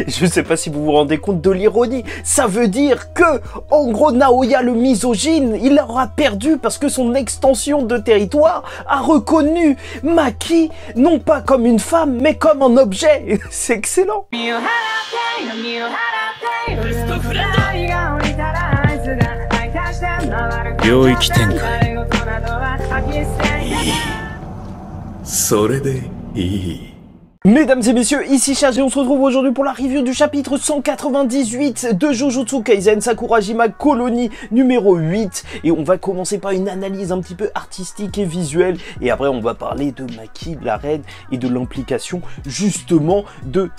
Je sais pas si vous vous rendez compte de l'ironie. Ça veut dire que, en gros, Naoya le misogyne, il aura perdu parce que son extension de territoire a reconnu Maki, non pas comme une femme, mais comme un objet. C'est excellent. Mesdames et messieurs, ici Chargé, on se retrouve aujourd'hui pour la review du chapitre 198 de Jujutsu Kaisen Sakurajima Colony numéro 8. Et on va commencer par une analyse un petit peu artistique et visuelle. Et après on va parler de Maki, de la reine, et de l'implication justement de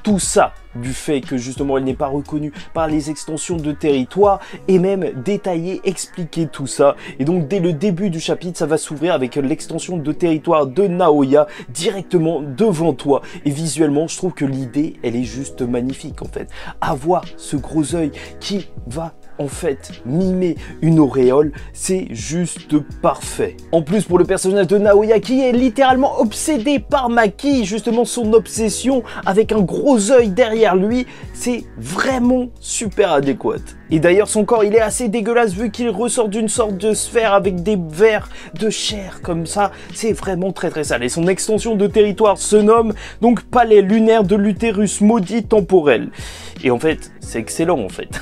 tout ça, du fait que justement elle n'est pas reconnue par les extensions de territoire, et même détailler, expliquer tout ça. Et donc dès le début du chapitre, ça va s'ouvrir avec l'extension de territoire de Naoya directement devant toi. Et visuellement, je trouve que l'idée, elle est juste magnifique en fait. Avoir ce gros œil qui va en fait mimer une auréole, c'est juste parfait. En plus, pour le personnage de Naoya qui est littéralement obsédé par Maki, justement son obsession avec un gros œil derrière lui, c'est vraiment super adéquat. Et d'ailleurs son corps il est assez dégueulasse vu qu'il ressort d'une sorte de sphère avec des vers de chair comme ça, c'est vraiment très sale. Et son extension de territoire se nomme donc palais lunaire de l'utérus maudit temporel. Et en fait, c'est excellent en fait.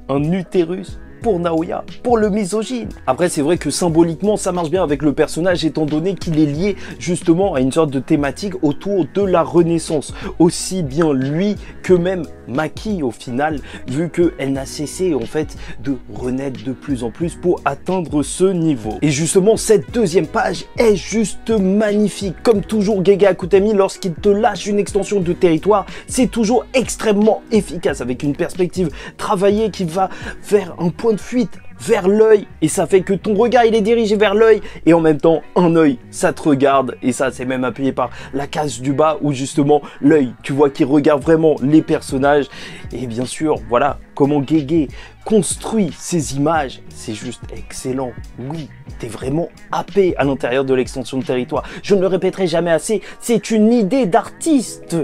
Un utérus pour Naoya, pour le misogyne. Après, c'est vrai que symboliquement, ça marche bien avec le personnage, étant donné qu'il est lié justement à une sorte de thématique autour de la Renaissance. Aussi bien lui que même Maki, au final, vu qu'elle n'a cessé, en fait, de renaître de plus en plus pour atteindre ce niveau. Et justement, cette deuxième page est juste magnifique. Comme toujours, Gege Akutami, lorsqu'il te lâche une extension de territoire, c'est toujours extrêmement efficace, avec une perspective travaillée qui va vers un point de fuite vers l'œil, et ça fait que ton regard il est dirigé vers l'œil, et en même temps un œil ça te regarde, et ça c'est même appuyé par la case du bas où justement l'œil tu vois qui regarde vraiment les personnages. Et bien sûr voilà comment Gege construit ces images, c'est juste excellent. Oui, t'es vraiment happé à l'intérieur de l'extension de territoire. Je ne le répéterai jamais assez, c'est une idée d'artiste,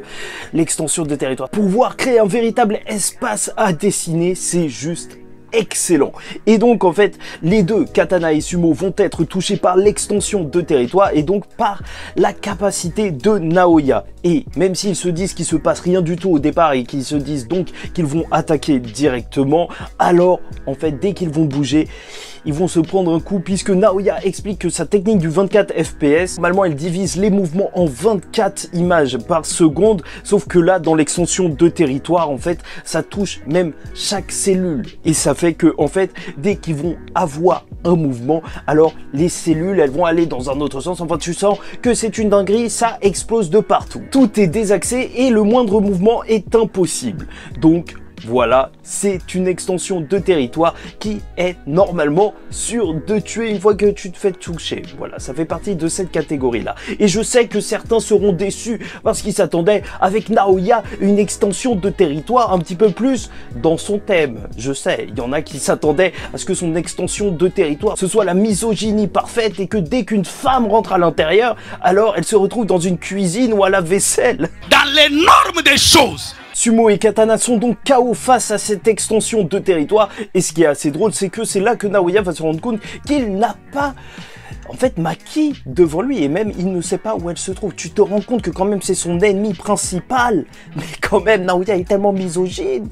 l'extension de territoire. Pouvoir créer un véritable espace à dessiner, c'est juste excellent. Et donc en fait les deux, Katana et Sumo, vont être touchés par l'extension de territoire et donc par la capacité de Naoya. Et même s'ils se disent qu'il se passe rien du tout au départ et qu'ils se disent donc qu'ils vont attaquer directement, alors en fait dès qu'ils vont bouger, ils vont se prendre un coup, puisque Naoya explique que sa technique du 24 FPS, normalement elle divise les mouvements en 24 images par seconde, sauf que là dans l'extension de territoire en fait ça touche même chaque cellule, et ça fait que en fait dès qu'ils vont avoir un mouvement, alors les cellules elles vont aller dans un autre sens. Enfin tu sens que c'est une dinguerie, ça explose de partout, tout est désaxé et le moindre mouvement est impossible. Donc voilà, c'est une extension de territoire qui est normalement sûre de tuer une fois que tu te fais toucher. Voilà, ça fait partie de cette catégorie-là. Et je sais que certains seront déçus parce qu'ils s'attendaient avec Naoya une extension de territoire un petit peu plus dans son thème. Je sais, il y en a qui s'attendaient à ce que son extension de territoire ce soit la misogynie parfaite et que dès qu'une femme rentre à l'intérieur, alors elle se retrouve dans une cuisine ou à la vaisselle. Dans les normes des choses. Sumo et Katana sont donc KO face à cette extension de territoire, et ce qui est assez drôle, c'est que c'est là que Naoya va se rendre compte qu'il n'a pas en fait Maki devant lui, et même il ne sait pas où elle se trouve. Tu te rends compte que quand même c'est son ennemi principal, mais quand même Naoya est tellement misogyne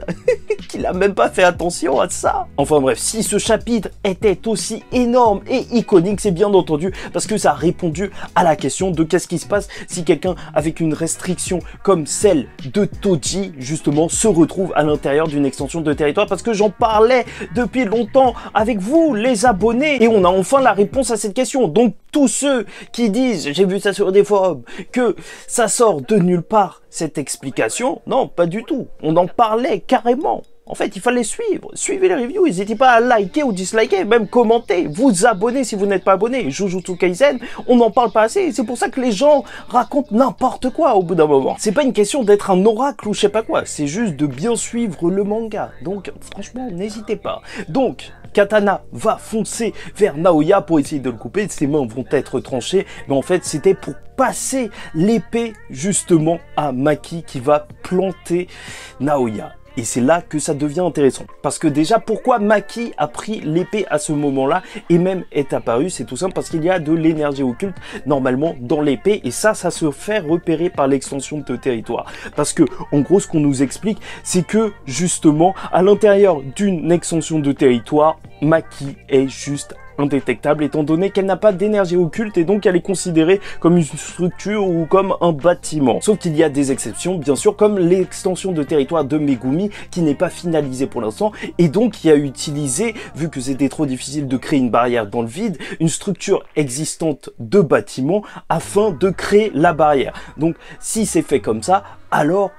qu'il a même pas fait attention à ça. Enfin bref, si ce chapitre était aussi énorme et iconique, c'est bien entendu parce que ça a répondu à la question de qu'est-ce qui se passe si quelqu'un avec une restriction comme celle de Toji justement se retrouve à l'intérieur d'une extension de territoire, parce que j'en parlais depuis longtemps avec vous les abonnés, et on a enfin la réponse à cette question. Donc tous ceux qui disent, j'ai vu ça sur des forums, que ça sort de nulle part cette explication, non, pas du tout. On en parlait carrément. En fait, il fallait suivre. Suivez les reviews, n'hésitez pas à liker ou disliker, même commenter, vous abonner si vous n'êtes pas abonné. Jujutsu Kaisen, on n'en parle pas assez. C'est pour ça que les gens racontent n'importe quoi au bout d'un moment. C'est pas une question d'être un oracle ou je sais pas quoi, c'est juste de bien suivre le manga. Donc, franchement, n'hésitez pas. Donc, Katana va foncer vers Naoya pour essayer de le couper, ses mains vont être tranchées, mais en fait c'était pour passer l'épée justement à Maki qui va planter Naoya. Et c'est là que ça devient intéressant. Parce que déjà, pourquoi Maki a pris l'épée à ce moment-là et même est apparu? C'est tout simple parce qu'il y a de l'énergie occulte normalement dans l'épée. Et ça se fait repérer par l'extension de territoire. Parce que, en gros, ce qu'on nous explique, c'est que justement, à l'intérieur d'une extension de territoire, Maki est juste indétectable étant donné qu'elle n'a pas d'énergie occulte et donc elle est considérée comme une structure ou comme un bâtiment. Sauf qu'il y a des exceptions, bien sûr, comme l'extension de territoire de Megumi qui n'est pas finalisée pour l'instant et donc qui a utilisé, vu que c'était trop difficile de créer une barrière dans le vide, une structure existante de bâtiment afin de créer la barrière. Donc si c'est fait comme ça, alors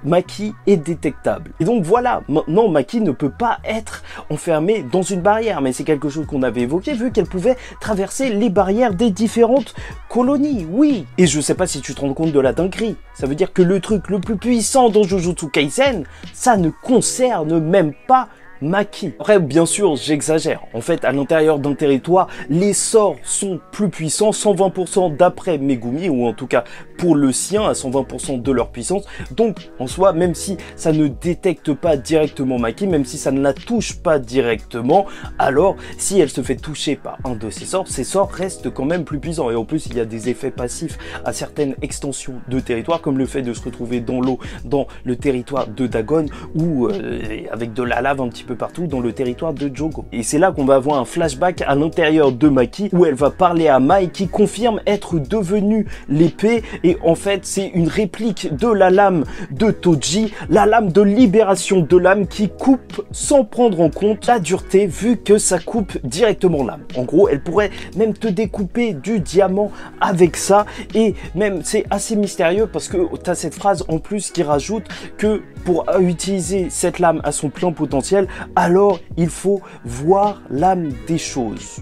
Maki est détectable. Et donc voilà, maintenant Maki ne peut pas être enfermée dans une barrière, mais c'est quelque chose qu'on avait évoqué vu qu'elle pouvait traverser les barrières des différentes colonies, oui. Et je sais pas si tu te rends compte de la dinguerie, ça veut dire que le truc le plus puissant dans Jujutsu Kaisen, ça ne concerne même pas Maki. Après, bien sûr, j'exagère. En fait, à l'intérieur d'un territoire, les sorts sont plus puissants, 120% d'après Megumi, ou en tout cas pour le sien, à 120% de leur puissance. Donc, en soi, même si ça ne détecte pas directement Maki, même si ça ne la touche pas directement, alors, si elle se fait toucher par un de ces sorts restent quand même plus puissants. Et en plus, il y a des effets passifs à certaines extensions de territoire, comme le fait de se retrouver dans l'eau, dans le territoire de Dagon, ou avec de la lave un petit peu partout dans le territoire de Jogo. Et c'est là qu'on va avoir un flashback à l'intérieur de Maki où elle va parler à Mai qui confirme être devenue l'épée et en fait c'est une réplique de la lame de Toji, la lame de libération de l'âme qui coupe sans prendre en compte la dureté vu que ça coupe directement l'âme. En gros elle pourrait même te découper du diamant avec ça et même c'est assez mystérieux parce que tu as cette phrase en plus qui rajoute que pour utiliser cette lame à son plein potentiel, alors il faut voir l'âme des choses.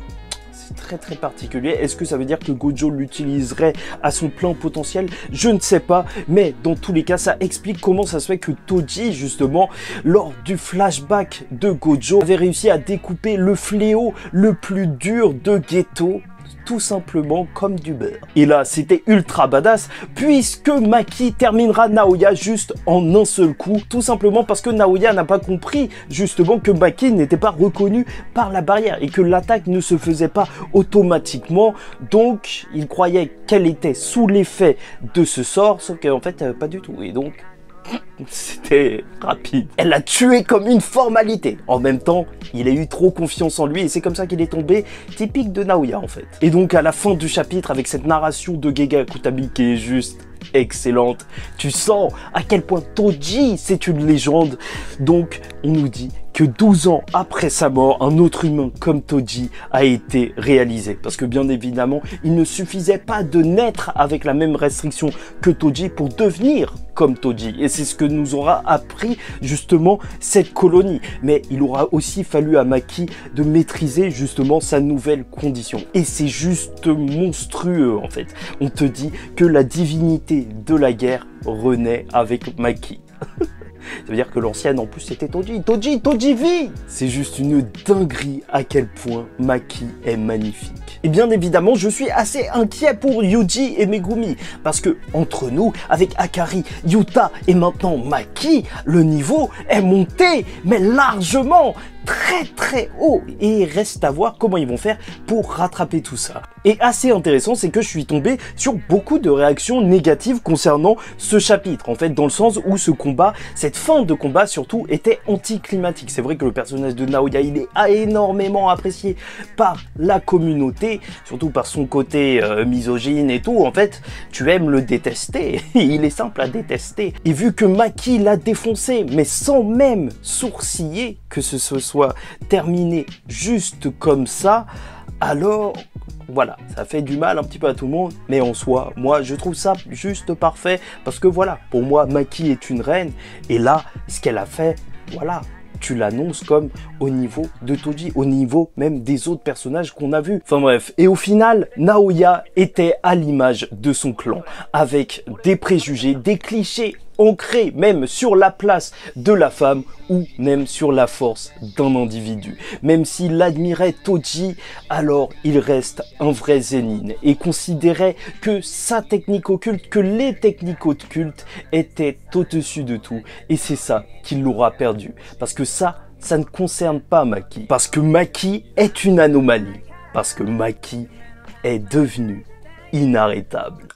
C'est très particulier. Est-ce que ça veut dire que Gojo l'utiliserait à son plein potentiel? Je ne sais pas, mais dans tous les cas, ça explique comment ça se fait que Toji, justement, lors du flashback de Gojo, avait réussi à découper le fléau le plus dur de Geto, tout simplement comme du beurre. Et là, c'était ultra badass, puisque Maki terminera Naoya juste en un seul coup, tout simplement parce que Naoya n'a pas compris, justement, que Maki n'était pas reconnu par la barrière, et que l'attaque ne se faisait pas automatiquement, donc il croyait qu'elle était sous l'effet de ce sort, sauf qu'en fait, pas du tout, et donc c'était rapide. Elle l'a tué comme une formalité. En même temps, il a eu trop confiance en lui et c'est comme ça qu'il est tombé, typique de Naoya en fait. Et donc à la fin du chapitre, avec cette narration de Gege Akutami qui est juste excellente, tu sens à quel point Toji c'est une légende. Donc on nous dit que 12 ans après sa mort, un autre humain comme Toji a été réalisé. Parce que bien évidemment, il ne suffisait pas de naître avec la même restriction que Toji pour devenir comme Toji. Et c'est ce que nous aura appris justement cette colonie. Mais il aura aussi fallu à Maki de maîtriser justement sa nouvelle condition. Et c'est juste monstrueux en fait. On te dit que la divinité de la guerre renaît avec Maki. Ça veut dire que l'ancienne en plus c'était Toji. Toji vit. C'est juste une dinguerie à quel point Maki est magnifique. Et bien évidemment, je suis assez inquiet pour Yuji et Megumi. Parce que entre nous, avec Akari, Yuta et maintenant Maki, le niveau est monté, mais largement, très haut. Et il reste à voir comment ils vont faire pour rattraper tout ça. Et assez intéressant, c'est que je suis tombé sur beaucoup de réactions négatives concernant ce chapitre. En fait, dans le sens où ce combat, cette fin de combat surtout, était anticlimatique. C'est vrai que le personnage de Naoya, il est énormément apprécié par la communauté, surtout par son côté misogyne et tout. En fait, tu aimes le détester. Il est simple à détester. Et vu que Maki l'a défoncé, mais sans même sourciller, que ce soit terminé juste comme ça, alors voilà, ça fait du mal un petit peu à tout le monde, mais en soi, moi je trouve ça juste parfait, parce que voilà, pour moi Maki est une reine, et là, ce qu'elle a fait, voilà, tu l'annonces comme au niveau de Toji, au niveau même des autres personnages qu'on a vus. Enfin bref, et au final, Naoya était à l'image de son clan, avec des préjugés, des clichés ancré même sur la place de la femme ou même sur la force d'un individu. Même s'il admirait Toji, alors il reste un vrai Zenin et considérait que sa technique occulte, que les techniques occultes étaient au-dessus de tout. Et c'est ça qui l'aura perdu. Parce que ça ne concerne pas Maki. Parce que Maki est une anomalie. Parce que Maki est devenu inarrêtable.